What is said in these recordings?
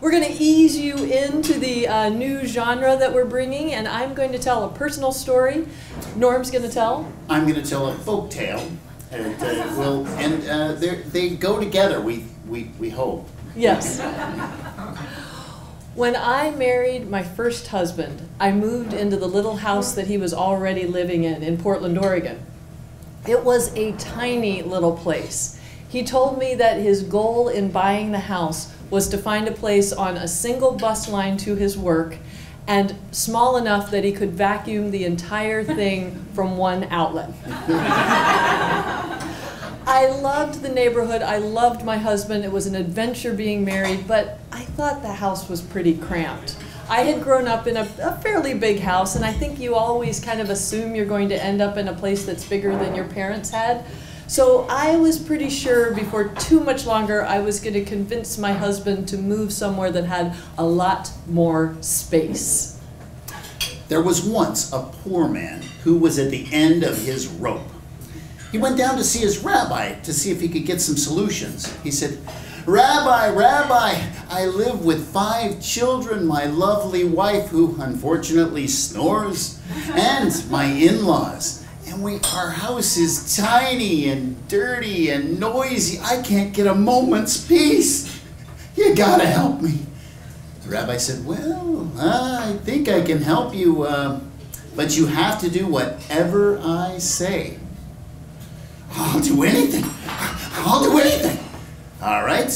We're going to ease you into the new genre that we're bringing, and I'm going to tell a personal story. Norm's going to tell. I'm going to tell a folk tale. They go together, we hope. Yes. When I married my first husband, I moved into the little house that he was already living in Portland, Oregon. It was a tiny little place. He told me that his goal in buying the house was to find a place on a single bus line to his work and small enough that he could vacuum the entire thing from one outlet. I loved the neighborhood, I loved my husband, it was an adventure being married, but I thought the house was pretty cramped. I had grown up in a fairly big house, and I think you always kind of assume you're going to end up in a place that's bigger than your parents had. So I was pretty sure before too much longer I was going to convince my husband to move somewhere that had a lot more space. There was once a poor man who was at the end of his rope. He went down to see his rabbi to see if he could get some solutions. He said, "Rabbi, Rabbi, I live with 5 children, my lovely wife who unfortunately snores, and my in-laws. And our house is tiny and dirty and noisy. I can't get a moment's peace. You gotta help me." The rabbi said, "Well, I think I can help you, but you have to do whatever I say." "I'll do anything. I'll do anything." "All right.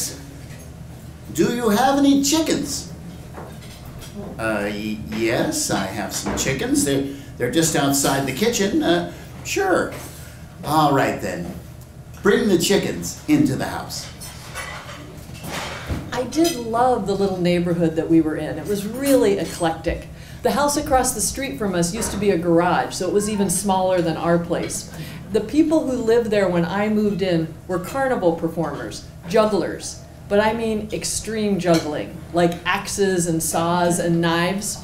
Do you have any chickens?" Yes, I have some chickens. They're just outside the kitchen. Sure. All right then. Bring the chickens into the house. I did love the little neighborhood that we were in. It was really eclectic. The house across the street from us used to be a garage, so it was even smaller than our place. The people who lived there when I moved in were carnival performers, jugglers, but I mean extreme juggling, like axes and saws and knives.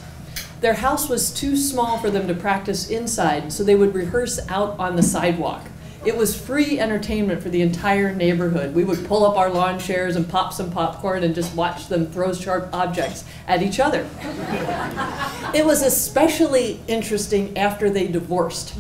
Their house was too small for them to practice inside, so they would rehearse out on the sidewalk. It was free entertainment for the entire neighborhood. We would pull up our lawn chairs and pop some popcorn and just watch them throw sharp objects at each other. It was especially interesting after they divorced.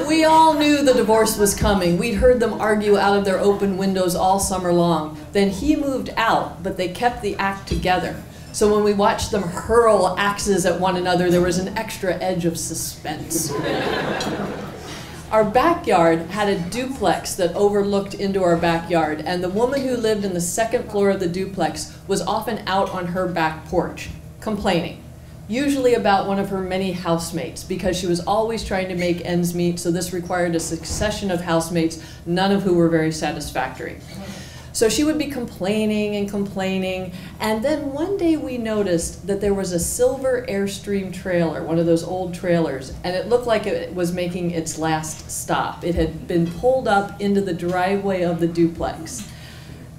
We all knew the divorce was coming. We'd heard them argue out of their open windows all summer long. Then he moved out, but they kept the act together. So when we watched them hurl axes at one another, there was an extra edge of suspense. Our backyard had a duplex that overlooked into our backyard, and the woman who lived in the second floor of the duplex was often out on her back porch, complaining, usually about one of her many housemates, because she was always trying to make ends meet, so this required a succession of housemates, none of who were very satisfactory. So she would be complaining and complaining, and then one day we noticed that there was a silver Airstream trailer, one of those old trailers, and it looked like it was making its last stop. It had been pulled up into the driveway of the duplex.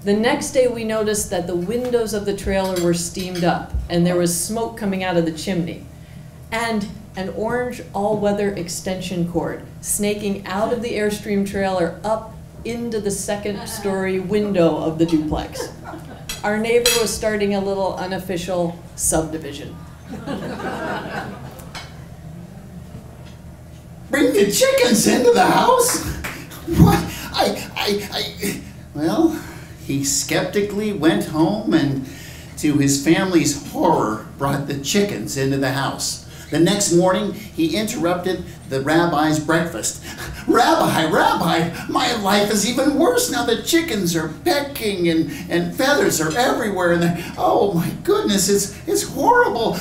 The next day we noticed that the windows of the trailer were steamed up, and there was smoke coming out of the chimney, and an orange all-weather extension cord snaking out of the Airstream trailer up into the second-story window of the duplex. Our neighbor was starting a little unofficial subdivision. Bring the chickens into the house? What? Well, he skeptically went home and, to his family's horror, brought the chickens into the house. The next morning, he interrupted the rabbi's breakfast. "Rabbi, Rabbi, my life is even worse now. The chickens are pecking and feathers are everywhere. And oh my goodness, it's horrible.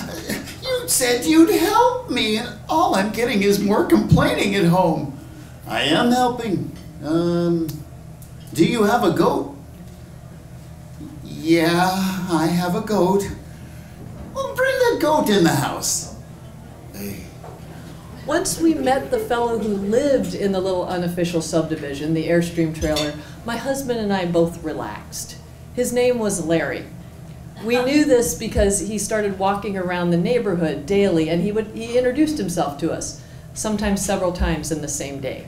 You said you'd help me, and all I'm getting is more complaining at home." "I am helping. Do you have a goat?" "Yeah, I have a goat." "Well, bring the goat in the house." Once we met the fellow who lived in the little unofficial subdivision, the Airstream trailer, my husband and I both relaxed. His name was Larry. We knew this because he started walking around the neighborhood daily, and he introduced himself to us. sometimes several times in the same day.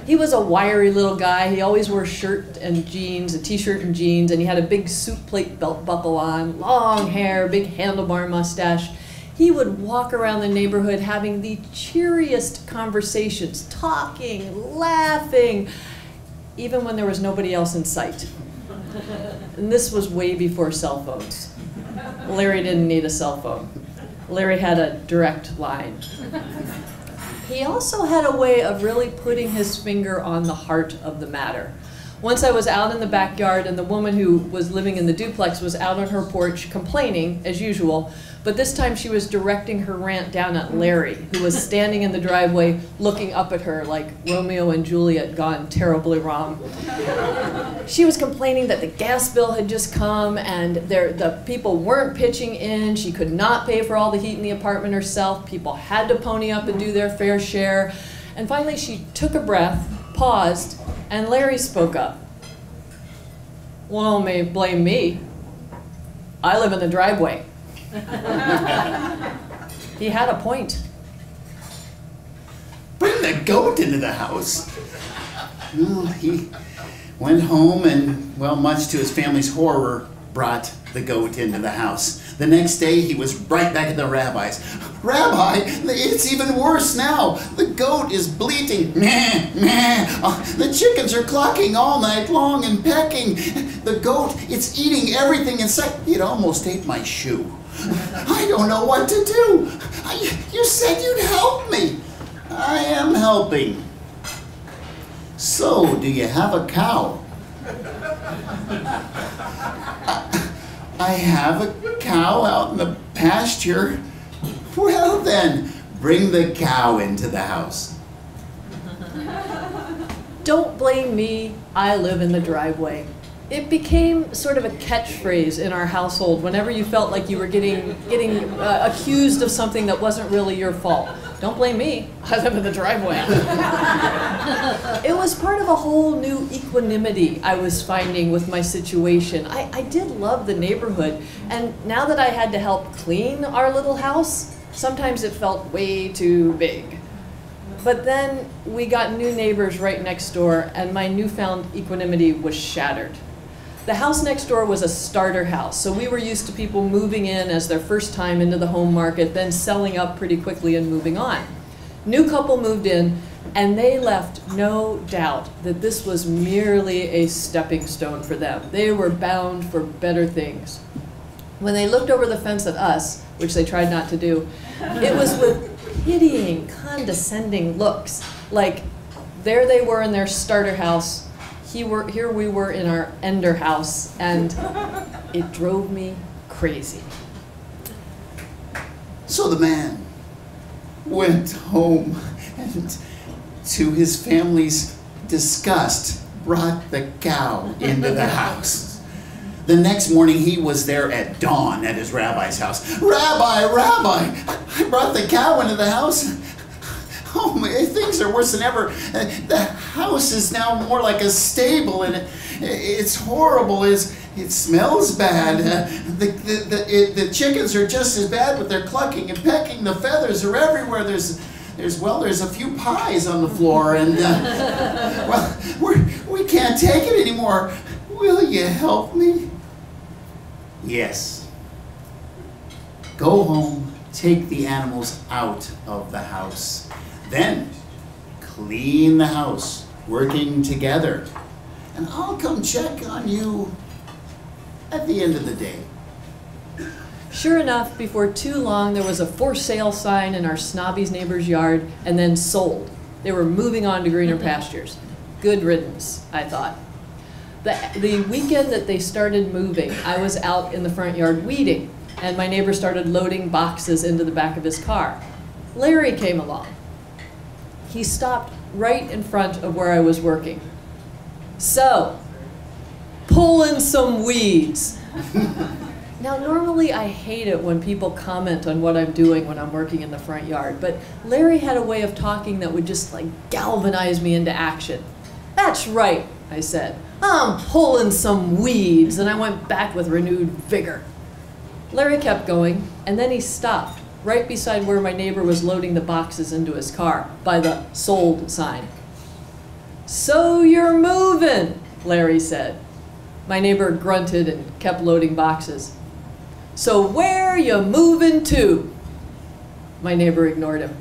He was a wiry little guy. He always wore shirt and jeans, a t-shirt and jeans, and he had a big suit plate belt buckle on, long hair, big handlebar mustache. He would walk around the neighborhood having the cheeriest conversations, talking, laughing, even when there was nobody else in sight. And this was way before cell phones. Larry didn't need a cell phone. Larry had a direct line. He also had a way of really putting his finger on the heart of the matter. Once I was out in the backyard and the woman who was living in the duplex was out on her porch complaining, as usual, but this time she was directing her rant down at Larry, who was standing in the driveway looking up at her like Romeo and Juliet gone terribly wrong. She was complaining that the gas bill had just come and the people weren't pitching in. She could not pay for all the heat in the apartment herself. People had to pony up and do their fair share. And finally she took a breath, paused, and Larry spoke up. "Well, don't blame me. I live in the driveway." He had a point. Bring the goat into the house. Well, he went home and, well, much to his family's horror, brought the goat into the house. The next day, he was right back at the rabbi's. "Rabbi, it's even worse now. The goat is bleating. Meh, meh. The chickens are clucking all night long and pecking. The goat, it's eating everything in sight. It almost ate my shoe. I don't know what to do. You said you'd help me." "I am helping. So, do you have a cow?" "I have a cow out in the pasture." "Well then, bring the cow into the house." Don't blame me, I live in the driveway. It became sort of a catchphrase in our household whenever you felt like you were getting accused of something that wasn't really your fault. Don't blame me, I live in the driveway. It was part of a whole new equanimity I was finding with my situation. I did love the neighborhood, and now that I had to help clean our little house, sometimes it felt way too big. But then we got new neighbors right next door, and my newfound equanimity was shattered. The house next door was a starter house, so we were used to people moving in as their first time into the home market, then selling up pretty quickly and moving on. New couple moved in, and they left no doubt that this was merely a stepping stone for them. They were bound for better things. When they looked over the fence at us, which they tried not to do, it was with pitying, condescending looks, like there they were in their starter house, here we were in our ender house, and it drove me crazy. So the man went home and, to his family's disgust, brought the cow into the house. The next morning, he was there at dawn at his rabbi's house. "Rabbi, Rabbi, I brought the cow into the house. Oh, things are worse than ever. The house is now more like a stable, and it's horrible. It smells bad. The chickens are just as bad with their clucking and pecking. The feathers are everywhere. There's a few pies on the floor, and well, we can't take it anymore. Will you help me?" "Yes. Go home, take the animals out of the house. Then clean the house, working together. And I'll come check on you at the end of the day." Sure enough, before too long, there was a for sale sign in our snobby's neighbor's yard, and then sold. They were moving on to greener pastures. Good riddance, I thought. The weekend that they started moving, I was out in the front yard weeding, and my neighbor started loading boxes into the back of his car. Larry came along. He stopped right in front of where I was working. "So, pulling some weeds." Now, normally I hate it when people comment on what I'm doing when I'm working in the front yard, but Larry had a way of talking that would just like galvanize me into action. "That's right," I said. "I'm pulling some weeds," and I went back with renewed vigor. Larry kept going, and then he stopped right beside where my neighbor was loading the boxes into his car, by the sold sign. "So you're moving," Larry said. My neighbor grunted and kept loading boxes. "So where you moving to?" My neighbor ignored him.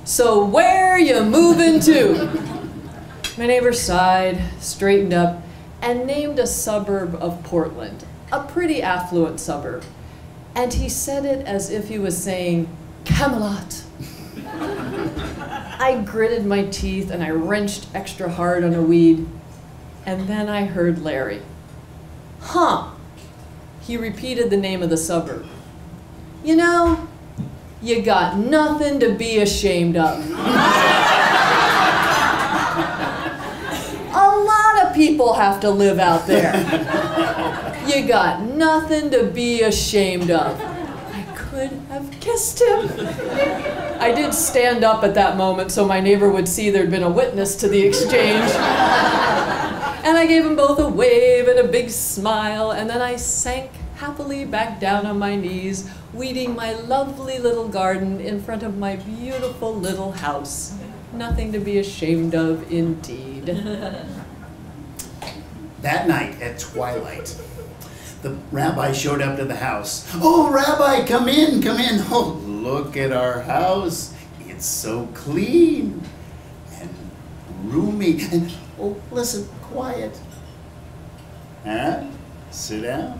"So where you moving to?" My neighbor sighed, straightened up, and named a suburb of Portland, a pretty affluent suburb. And he said it as if he was saying, "Camelot." I gritted my teeth and I wrenched extra hard on a weed. And then I heard Larry. "Huh." He repeated the name of the suburb. "You know, you got nothing to be ashamed of." A lot of people have to live out there. You got nothing to be ashamed of. I could have kissed him. I did stand up at that moment so my neighbor would see there'd been a witness to the exchange. And I gave them both a wave and a big smile, and then I sank happily back down on my knees, weeding my lovely little garden in front of my beautiful little house. Nothing to be ashamed of, indeed. That night at twilight, the rabbi showed up to the house. "Oh, Rabbi, come in, come in. Oh, look at our house. It's so clean and roomy. And, oh, listen, quiet. Huh? Sit down."